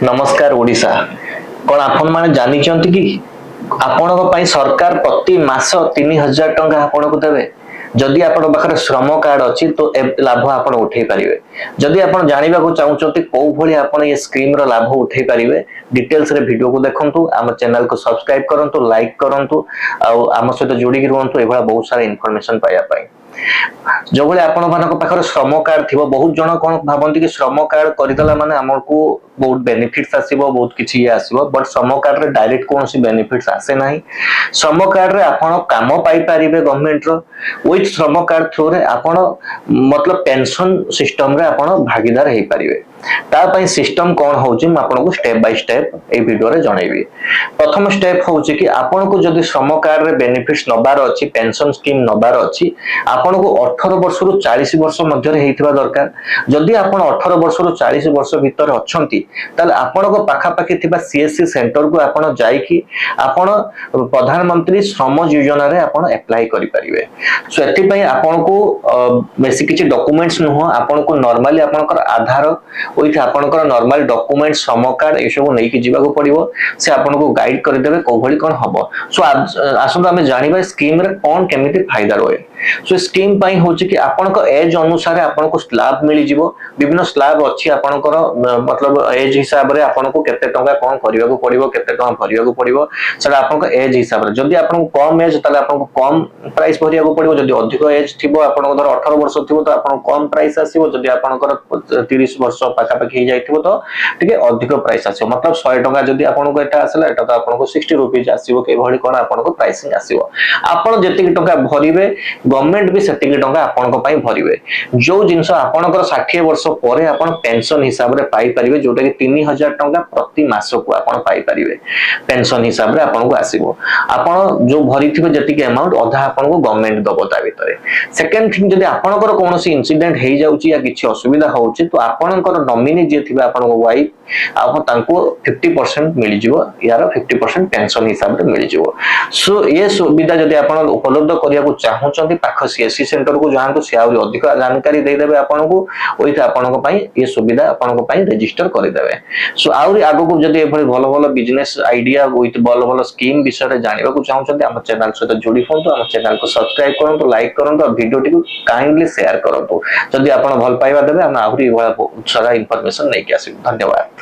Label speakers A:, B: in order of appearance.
A: नमस्कार ओडिशा कौन आपण माने जानी कि आपण सरकार प्रति मास 3000 टंका आपण को देवे जदि आपण पाखरे श्रम कार्ड अच्छी तो लाभ आपण उठे पारिबे। जदि आपण जानिबा को चाहउछंती को भली आपण ये स्कीम रो लाभ उठे पारिबे डिटेल्स रे वीडियो को देखंतु आम चैनल को सब्सक्राइब करंतु लाइक करंतु आ आम सहित जोड़ी रहंतु एभला बहुत सारा इन्फॉर्मेशन पाया पाई। जो भाई आपण मानक पाखरे श्रम कार्ड थिबो बहुत जण कोन भाबंती कि श्रम कार्ड करिदला माने हमकु बहुत बेनिफिट्स आसीबो बहुत किछि आसीबो बट श्रम कार्ड रे डायरेक्ट कोनसी बेनिफिट्स आसे नाही। श्रम कार्ड रे आपण काम पाई पारिबे गवर्नमेंट रो विथ श्रम कार्ड थ्रू रे आपण मतलब पेंशन सिस्टम रे आपण भागीदार हेई पारिबे। ता पई सिस्टम कोन होउची म आपन को step by step A video रे जणैबी। प्रथम स्टेप होउची कि आपन को जदि श्रम कार्ड रे बेनिफिट्स नबार अछि पेंशन स्कीम नबार अछि आपण को 18 वर्ष रु 40 वर्ष मध्य रे हेइथिबा दरकार। जदि आपण 18 वर्ष रु 40 वर्ष भीतर अछंती ताले आपण को पाखा पाखी थिबा सीएससी सेंटर को आपण जाई कि आपण प्रधानमंत्री श्रम योजना रे आपण अप्लाई करि परिबे। सो एथि पई आपण को बेसिक किछि डॉक्यूमेंट्स नुह आपण को नॉर्मली आपण आधार ओइथ आपनकर नॉर्मल डॉक्यूमेंट श्रम कार्ड ए सब नै कि जीवा को पड़िबो से आपन को गाइड कर देबे को भली कोन हबो। सो आसु हमें जानिबा स्कीम रे कोन केमिति फायदा रोए। सो स्कीम पई होची कि आपन को एज अनुसार आपन को स्लैब मिली जीवो विभिन्न स्लैब अछि आपनकर मतलब एज हिसाब रे आपन को केते टंका कोन करिवा को पड़िबो केते टंका भरिया को पड़िबो सेटा आपन को एज हिसाब रे। जदि आपन को कम एज ताले आपन को कम प्राइस भरिया को पड़िबो जदि अधिक एज थिबो आपन को धर 18 वर्ष थिबो तो आपन कम प्राइस आसीबो जदि आपनकर 30 वर्ष पाखा पाखी हे जाइथिबो तो टिके अधिक प्राइस आसीबो मतलब 100 टंका जदि आपन को एटा आसला एटा तो आपन को 60 रुपीस आसीबो के भली कोन आपन को प्राइसिंग आसीबो। आपन जति टंका भरिबे गवर्नमेंट भी सेति टंका आपन को पई भरिबे। जो जिंस आपनकर 60 वर्ष परे आपन पेंशन हिसाब रे पाई परिबे जोटा कि 3000 टंका प्रति मास को आपन पाई परिबे पेंशन हिसाब रे आपन को आसीबो। आपन जो भरिथिबे जति के अमाउंट अधा आपन को गवर्नमेंट दबो ता भितरे। सेकंड थिंग जदि आपनकर कोनोसी इंसिडेंट हे जाउची या किछि असुविधा होउची तो आपनकर नॉमिनी जे थिबे आपन को वाइफ आप तांको 50% मिल जिवो यार 50% पेंशन हिसाब रे मिल जिवो। सो ये सुविधा जदि आपन उपलब्ध करिया को चाहउचंती पाख सीएससी सेंटर को जाहंतु से आउरी अधिक जानकारी दे देबे आपन को ओइथ आपन को पई ये सुविधा आपन को पई रजिस्टर कर देबे। सो आउरी आगो को जदि एभली भलो भलो बिजनेस आइडिया विथ भलो भलो स्कीम विषय रे जानिबा को चाहउचंती हम चैनल सहित जोडी होंतु हम चैनल को सब्सक्राइब करंतु लाइक करंतु और वीडियो टी को काइंडली शेयर करंतु। जदि आपन भल पाइबा देबे हम आउरी बहुत सारा इंफॉर्मेशन नै के आसी। धन्यवाद।